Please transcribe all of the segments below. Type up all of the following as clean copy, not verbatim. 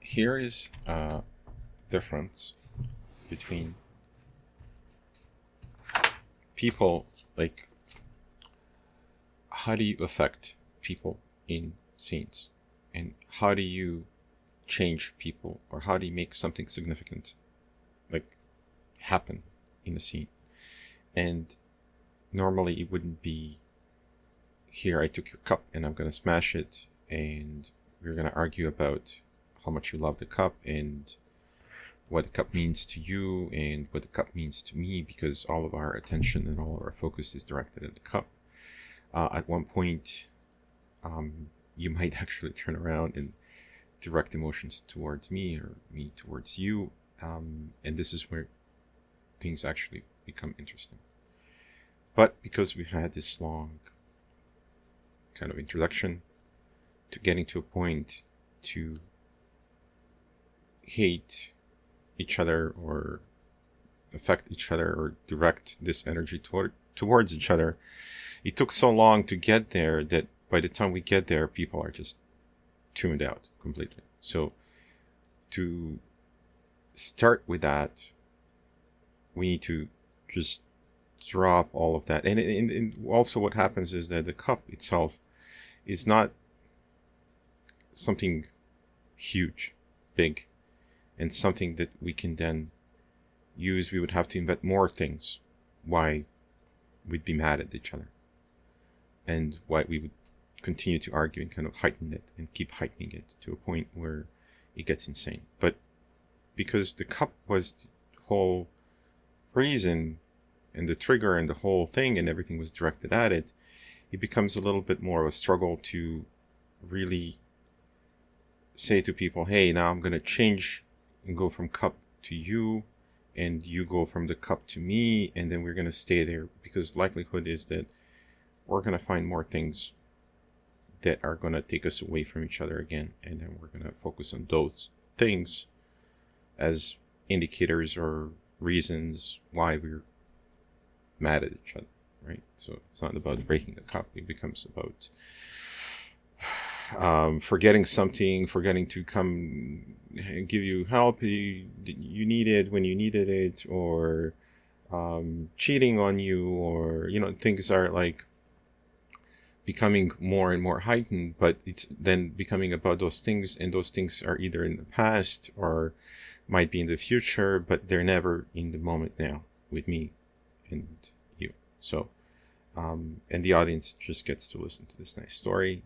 Here is a difference between people, like how do you affect people in scenes, and how do you change people, or how do you make something significant like happen in a scene. And normally it wouldn't be, here I took your cup and I'm gonna smash it, and we're gonna argue about how much you love the cup and what the cup means to you and what the cup means to me, because all of our attention and all of our focus is directed at the cup. At one point, you might actually turn around and direct emotions towards me or me towards you. And this is where things actually become interesting. But because we've had this long kind of introduction to getting to a point to hate each other or affect each other or direct this energy towards each other, it took so long to get there that by the time we get there, people are just tuned out completely. So to start with that, we need to just drop all of that. And also what happens is that the cup itself is not something huge, big, and something that we can then use. We would have to invent more things why we'd be mad at each other, and why we would continue to argue and kind of heighten it and keep heightening it to a point where it gets insane. But because the cup was the whole reason and the trigger and the whole thing and everything was directed at it, it becomes a little bit more of a struggle to really say to people, hey, now I'm going to change and go from cup to you, and you go from the cup to me, and then we're going to stay there, because likelihood is that we're going to find more things that are going to take us away from each other again, and then we're going to focus on those things as indicators or reasons why we're mad at each other, right? So it's not about breaking the cup. It becomes about forgetting something, forgetting to come and give you help you needed when you needed it, or cheating on you, or things are like becoming more and more heightened, but it's then becoming about those things, and those things are either in the past or might be in the future, but they're never in the moment now with me and you. So and the audience just gets to listen to this nice story.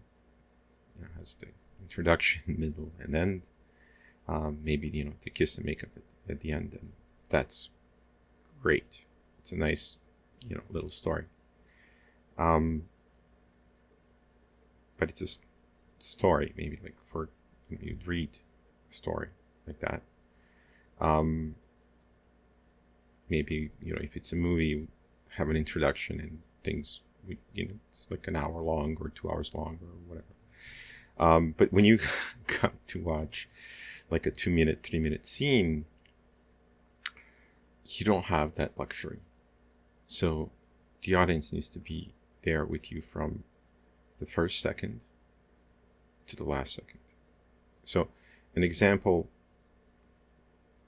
It has the introduction, middle, and end. Maybe the kiss and makeup at the end, and that's great. It's a nice little story. But it's a story, maybe like for you'd read a story like that. Maybe if it's a movie, you have an introduction and things. It's like an hour long or 2 hours long or whatever. But when you come to watch like a 2-minute, 3-minute scene, you don't have that luxury. So the audience needs to be there with you from the first second to the last second. So an example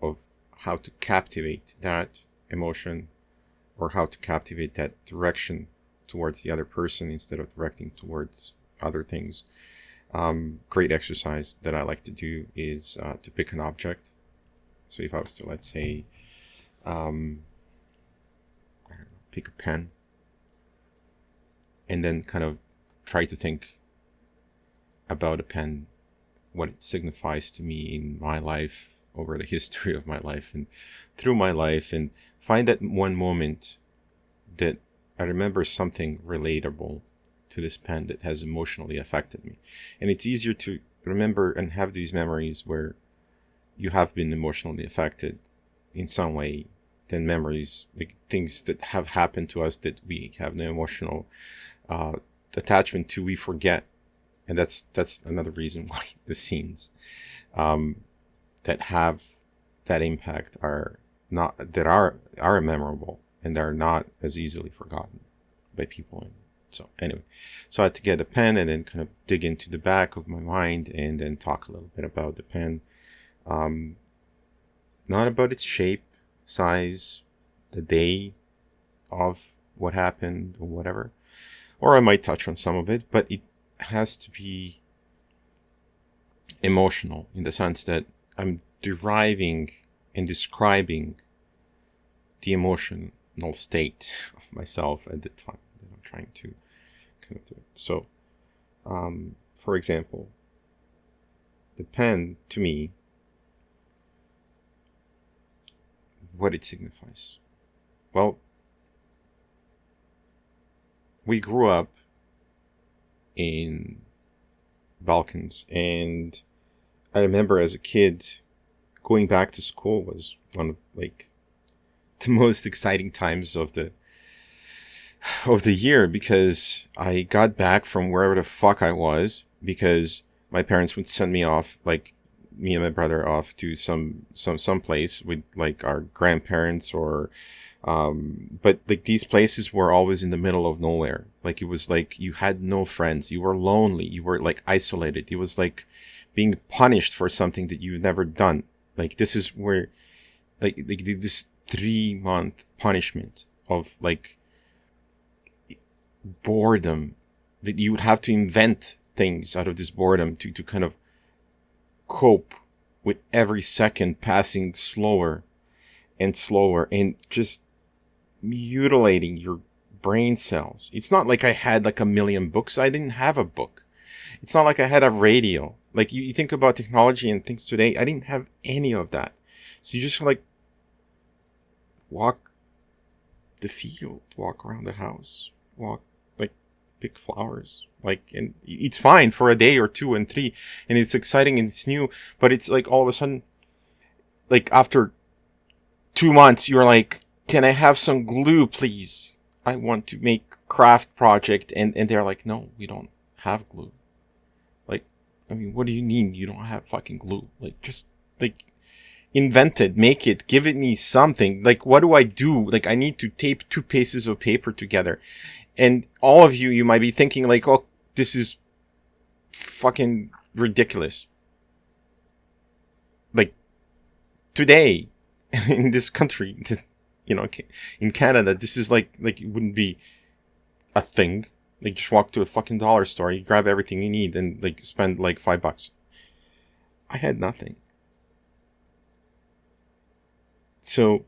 of how to captivate that emotion, or how to captivate that direction towards the other person instead of directing towards other things. Great exercise that I like to do is to pick an object. So if I was to, let's say, I don't know, pick a pen, and then kind of try to think about a pen, what it signifies to me in my life, over the history of my life and through my life, and find that one moment that I remember something relatable to this pen that has emotionally affected me. And it's easier to remember and have these memories where you have been emotionally affected in some way than memories like things that have happened to us that we have no emotional attachment to, we forget. And that's another reason why the scenes that have that impact are memorable and are not as easily forgotten by people. So anyway, so I had to get a pen and then kind of dig into the back of my mind and then talk a little bit about the pen Um, Not about its shape, size, the day of what happened or whatever. Or I might touch on some of it, but it has to be emotional in the sense that I'm deriving and describing the emotional state of myself at the time that I'm trying to kind of do it. So, for example, the pen, to me, what it signifies. Well, we grew up in Balkans, and I remember as a kid going back to school was one of like the most exciting times of the year, because I got back from wherever the fuck I was, because my parents would send me off, like me and my brother, off to some place with like our grandparents, or but like these places were always in the middle of nowhere. Like it was like you had no friends, you were lonely, you were like isolated. It was like being punished for something that you've never done. Like this is where like this 3-month punishment of like boredom, that you would have to invent things out of this boredom to kind of cope with every second passing slower and slower, and just mutilating your brain cells. It's not like I had like a million books. I didn't have a book. It's not like I had a radio. Like you think about technology and things today, I didn't have any of that. So you just like walk the field, walk around the house, walk, like pick flowers, like, and it's fine for a day or two and three, and it's exciting and it's new, but it's like all of a sudden, like after 2 months, you're like, can I have some glue, please? I want to make a craft project, and they're like, no, we don't have glue. Like, I mean, what do you mean you don't have fucking glue? Like, just like invent it, make it, give it me something. Like, what do I do? Like, I need to tape 2 pieces of paper together. And all of you might be thinking like, oh, this is fucking ridiculous. Like, today, in this country, you know, in Canada, this is like it wouldn't be a thing. Like, just walk to a fucking dollar store, you grab everything you need, and like spend like $5. I had nothing. So,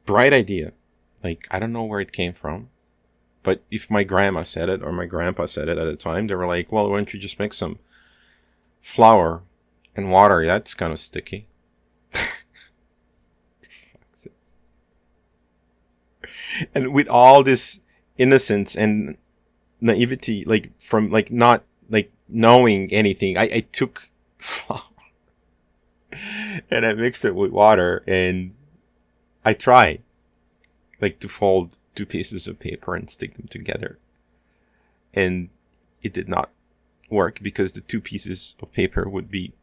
bright idea. Like, I don't know where it came from, but if my grandma said it or my grandpa said it at the time, they were like, well, why don't you just mix some flour and water? That's kind of sticky. And with all this innocence and naivety, like from like not like knowing anything, I took flour and I mixed it with water, and I tried like to fold 2 pieces of paper and stick them together, and it did not work because the 2 pieces of paper would be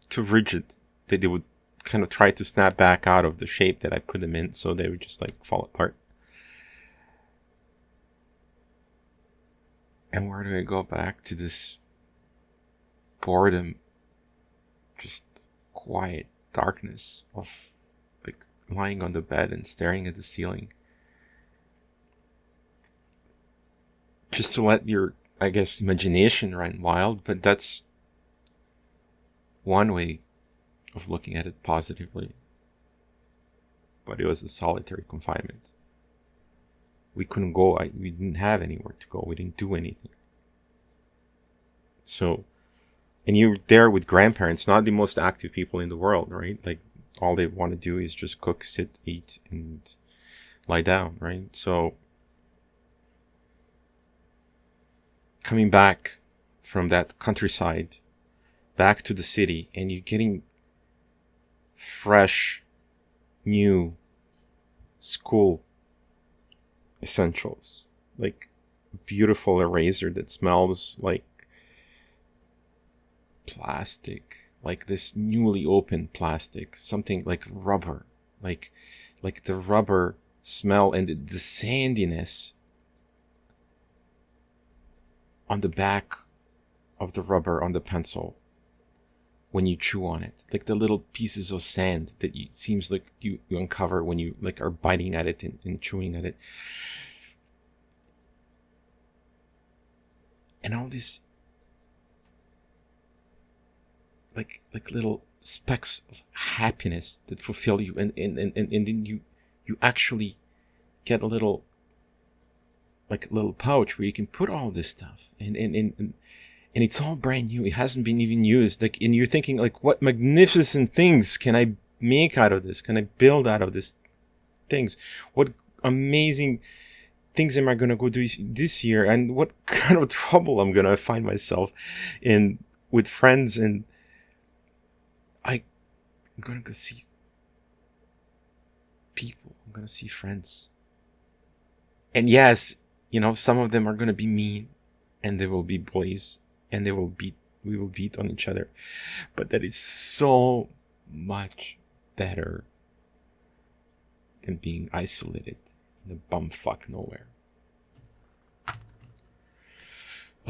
too rigid that they would kind of try to snap back out of the shape that I put them in, so they would just like fall apart. And where do I go back to this boredom, just quiet darkness of like lying on the bed and staring at the ceiling, just to let your, I guess, imagination run wild? But that's one way of looking at it positively. But it was a solitary confinement. We couldn't go. We didn't have anywhere to go. We didn't do anything. So, and you're there with grandparents, not the most active people in the world, right? Like, all they want to do is just cook, sit, eat, and lie down, right? So, coming back from that countryside, back to the city, and you're getting fresh, new school essentials, like a beautiful eraser that smells like plastic, like this newly opened plastic, something like rubber, like the rubber smell, and the sandiness on the back of the rubber on the pencil when you chew on it, like the little pieces of sand that it seems like you uncover when you like are biting at it and chewing at it, and all this like little specks of happiness that fulfill you, and then you actually get a little pouch where you can put all this stuff, and it's all brand new. It hasn't been even used. Like, and you're thinking, like, what magnificent things can I make out of this? Can I build out of this things? What amazing things am I going to go do this year? And what kind of trouble I'm going to find myself in with friends? And I'm going to go see people. I'm going to see friends. And yes, some of them are going to be mean, and they will be bullies, and we will beat on each other. But that is so much better than being isolated in the bumfuck nowhere.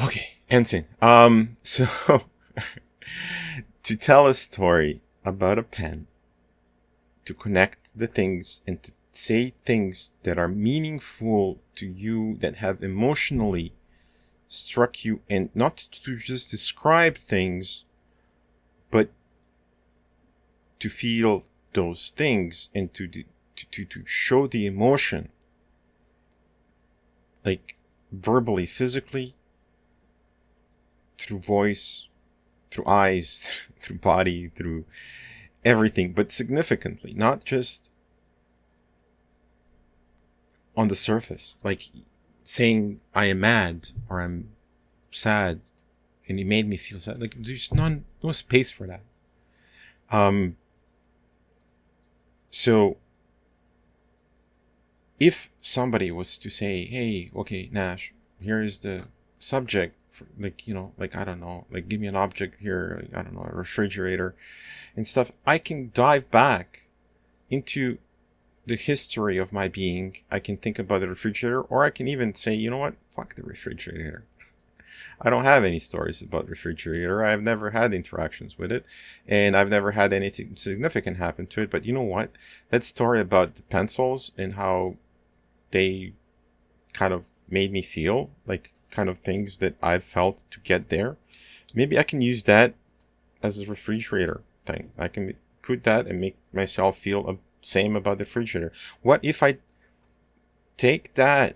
Okay, Ensign. So to tell a story about a pen, to connect the things and to say things that are meaningful to you, that have emotionally struck you, and not to just describe things, but to feel those things and to show the emotion, like verbally, physically, through voice, through eyes, through body, through everything, but significantly, not just on the surface, like saying I am mad or I'm sad and it made me feel sad. Like, there's no space for that. So if somebody was to say, hey, okay, Nash, here is the subject for, I don't know, like, give me an object here, I don't know, a refrigerator and stuff, I can dive back into the history of my being. I can think about the refrigerator, or I can even say, you know what, fuck the refrigerator. I don't have any stories about refrigerator. I've never had interactions with it, and I've never had anything significant happen to it. But you know what? That story about the pencils and how they kind of made me feel, like kind of things that I've felt to get there, maybe I can use that as a refrigerator thing. I can put that and make myself feel same about the refrigerator. What if I take that,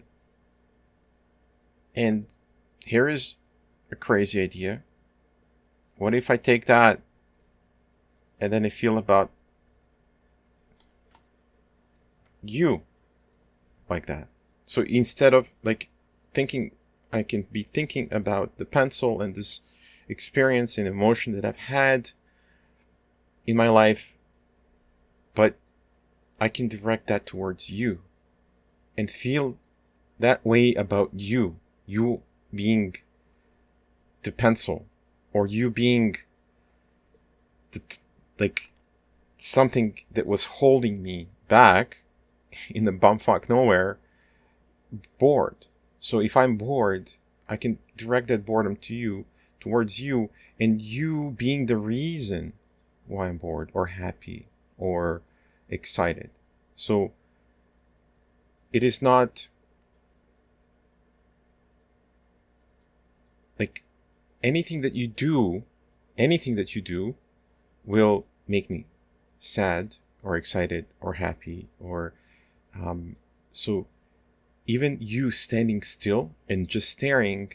and here is a crazy idea, what if I take that and then I feel about you like that? So instead of like thinking, I can be thinking about the pencil and this experience and emotion that I've had in my life, but I can direct that towards you and feel that way about you being the pencil, or you being like something that was holding me back in the bumfuck nowhere, bored. So if I'm bored, I can direct that boredom towards you, and you being the reason why I'm bored or happy or excited. So it is not like anything that you do will make me sad or excited or happy, or so even you standing still and just staring,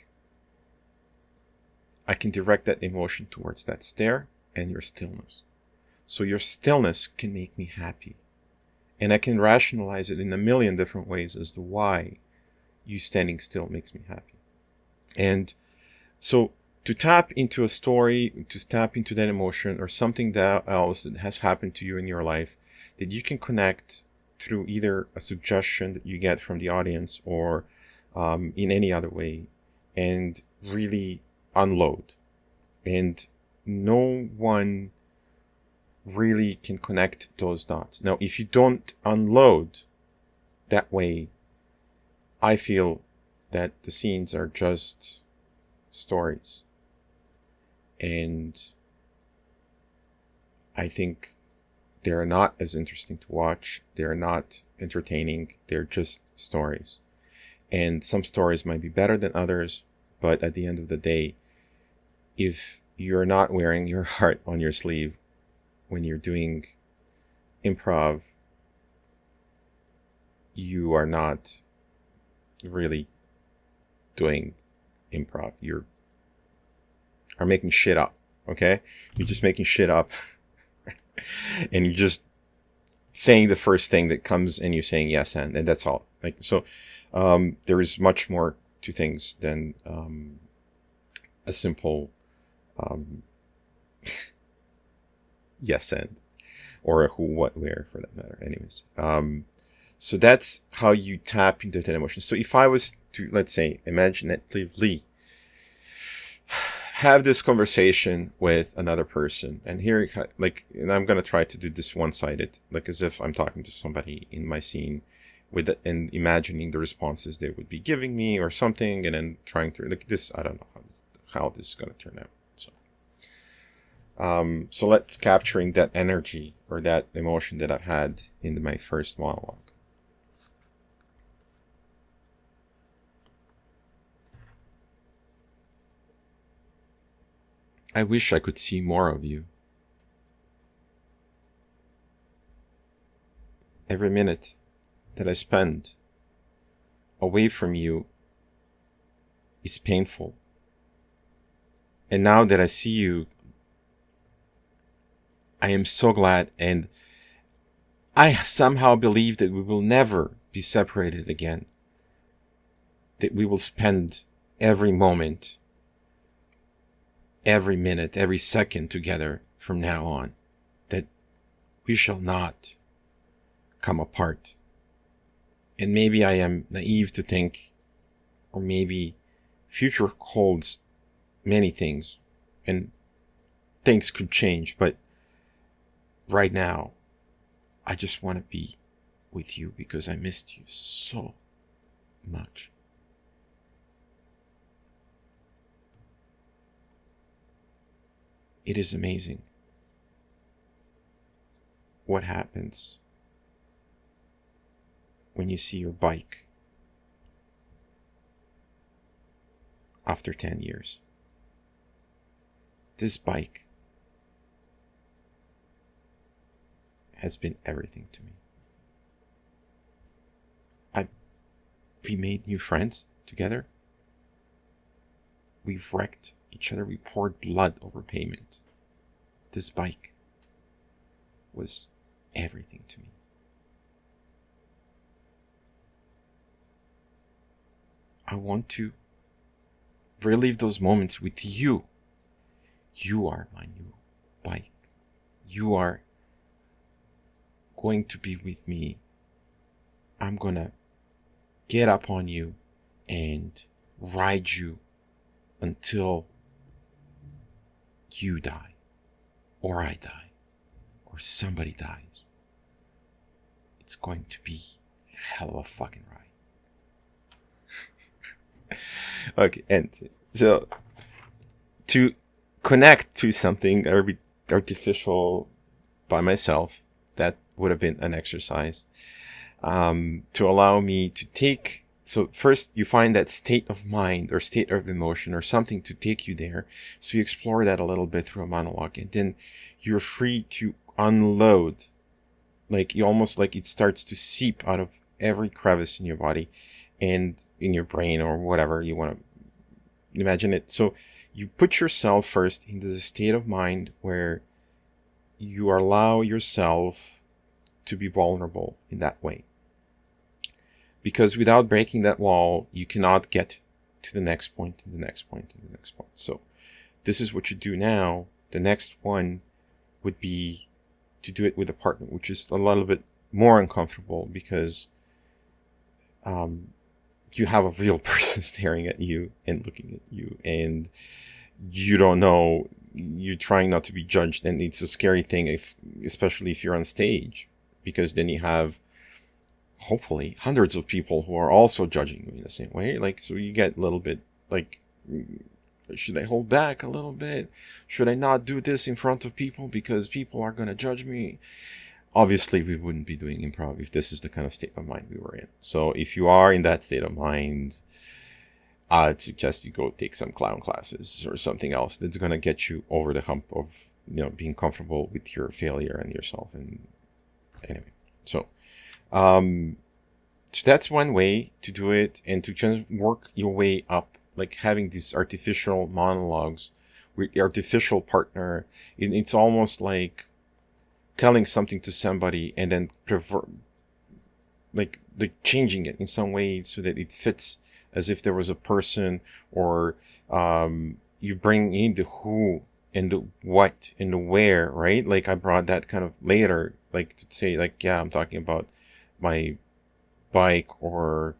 I can direct that emotion towards that stare and your stillness. So your stillness can make me happy. And I can rationalize it in a million different ways as to why you standing still makes me happy. And so to tap into a story, to tap into that emotion or something else that has happened to you in your life that you can connect through either a suggestion that you get from the audience or in any other way, and really unload. And no one really can connect those dots. Now, if you don't unload that way, I feel that the scenes are just stories. And I think they're not as interesting to watch. They're not entertaining. They're just stories. And some stories might be better than others, but at the end of the day, if you're not wearing your heart on your sleeve when you're doing improv, you are not really doing improv. You are making shit up, okay? You're just making shit up. And you're just saying the first thing that comes and you're saying yes and that's all. Like, so there is much more to things than a simple yes and, or a who, what, where, for that matter. Anyways, so that's how you tap into that emotion. So if I was to, let's say, imaginatively have this conversation with another person, and here, like, and I'm gonna try to do this one-sided, like as if I'm talking to somebody in my scene, and imagining the responses they would be giving me or something, and then trying to, like, this, I don't know how this is gonna turn out. So let's capturing that energy or that emotion that I've had in my first monologue. I wish I could see more of you. Every minute that I spend away from you is painful. And now that I see you, I am so glad, and I somehow believe that we will never be separated again. That we will spend every moment, every minute, every second together from now on. That we shall not come apart. And maybe I am naive to think, or maybe future holds many things, and things could change, but right now, I just want to be with you because I missed you so much. It is amazing what happens when you see your bike after 10 years. This bike has been everything to me. We made new friends together. We've wrecked each other. We poured blood over pavement. This bike was everything to me. I want to relive those moments with you. You are my new bike. You are going to be with me. I'm gonna get up on you and ride you until you die, or I die, or somebody dies. It's going to be a hell of a fucking ride. Okay, and so to connect to something artificial by myself, that would have been an exercise to allow me to take. So first you find that state of mind or state of emotion or something to take you there. So you explore that a little bit through a monologue, and then you're free to unload. Like you almost like it starts to seep out of every crevice in your body and in your brain or whatever you want to imagine it. So you put yourself first into the state of mind where you allow yourself to be vulnerable in that way. Because without breaking that wall, you cannot get to the next point, and the next point, and the next point. So this is what you do now. The next one would be to do it with a partner, which is a little bit more uncomfortable because you have a real person staring at you and looking at you, and you don't know, you're trying not to be judged, and it's a scary thing, especially if you're on stage, because then you have hopefully hundreds of people who are also judging you in the same way. Like, so you get a little bit like Should I hold back a little bit? Should I not do this in front of people because people are going to judge me? Obviously, we wouldn't be doing improv if this is the kind of state of mind we were in. So if you are in that state of mind, I'd suggest you go take some clown classes or something else that's going to get you over the hump of, being comfortable with your failure and yourself. And anyway, so that's one way to do it, and to just work your way up, like having these artificial monologues with your artificial partner. It's almost like telling something to somebody and then like changing it in some way so that it fits as if there was a person, or you bring in the who and the what and the where, right? Like I brought that kind of later, like to say, like, yeah, I'm talking about my bike, or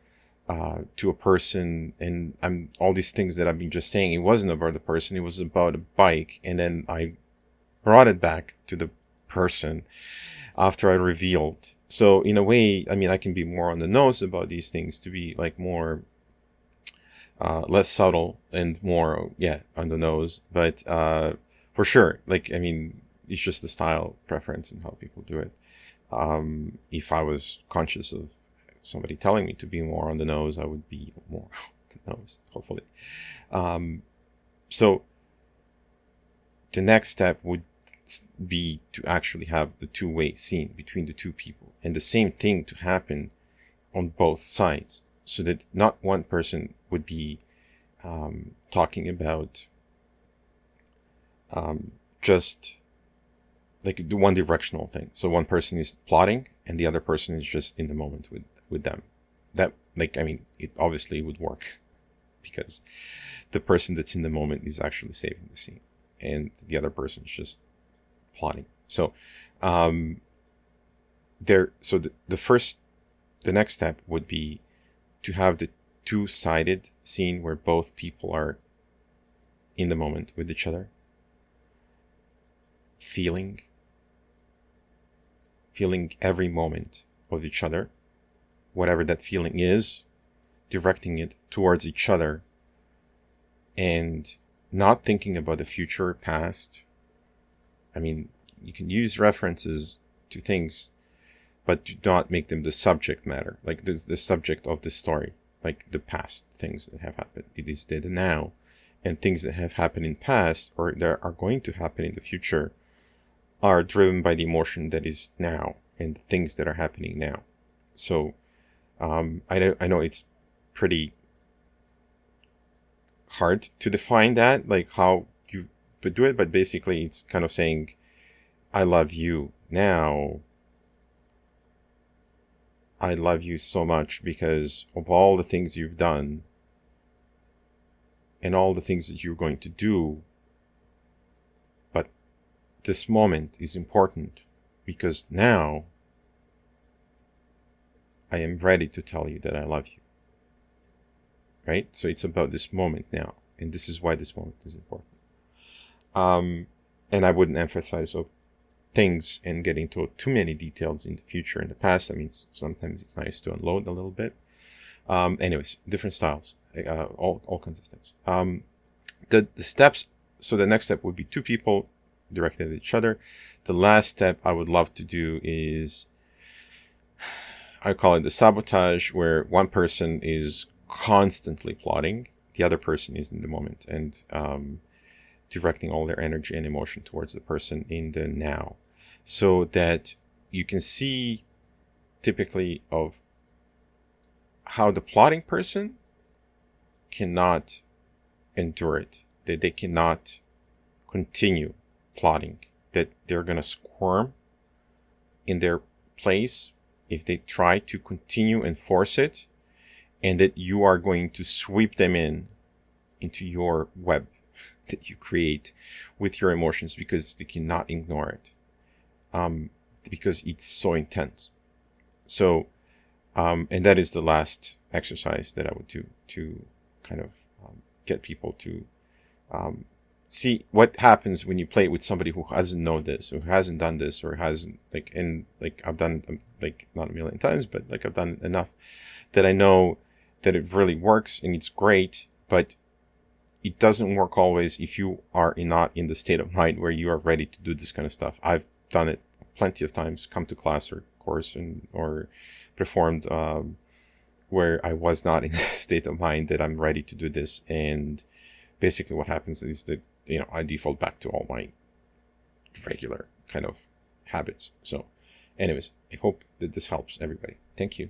to a person, and I'm all these things that I've been just saying. It wasn't about the person, it was about a bike, and then I brought it back to the person after I revealed. So in a way, I mean, I can be more on the nose about these things to be like more less subtle and more on the nose, but for sure, like, I mean, it's just the style preference and how people do it. If I was conscious of somebody telling me to be more on the nose, I would be more on the nose, hopefully. So the next step would be to actually have the two-way scene between the two people, and the same thing to happen on both sides, so that not one person would be talking about just like the one directional thing. So one person is plotting and the other person is just in the moment with them. That, like, I mean, it obviously would work because the person that's in the moment is actually saving the scene and the other person is just plotting. So the next step would be to have the two-sided scene where both people are in the moment with each other, feeling every moment of each other, whatever that feeling is, directing it towards each other, and not thinking about the future or past. I mean, you can use references to things, but do not make them the subject matter, like the subject of the story, like the past things that have happened. It is the now, and things that have happened in past or that are going to happen in the future are driven by the emotion that is now and the things that are happening now. So I know it's pretty hard to define that, like how you would do it, but basically it's kind of saying, I love you now. I love you so much because of all the things you've done and all the things that you're going to do. But this moment is important because now I am ready to tell you that I love you. Right? So it's about this moment now. And this is why this moment is important. And I wouldn't emphasize things and get into too many details in the future and the past. I mean, sometimes it's nice to unload a little bit. Anyways, different styles, all kinds of things. The steps. So the next step would be two people directed at each other. The last step I would love to do is, I call it the sabotage, where one person is constantly plotting, the other person is in the moment and directing all their energy and emotion towards the person in the now, so that you can see typically of how the plotting person cannot endure it, that they cannot continue plotting, that they're going to squirm in their place if they try to continue and force it, and that you are going to sweep them into your web that you create with your emotions, because they cannot ignore it, because it's so intense. So and that is the last exercise that I would do to kind of get people to see what happens when you play it with somebody who hasn't known this, who hasn't done this, or hasn't I've done not a million times, but I've done enough that I know that it really works and it's great. But it doesn't work always if you are not in the state of mind where you are ready to do this kind of stuff. I've done it plenty of times, come to class or course or performed where I was not in the state of mind that I'm ready to do this. And basically what happens is that, I default back to all my regular kind of habits. So anyways, I hope that this helps everybody. Thank you.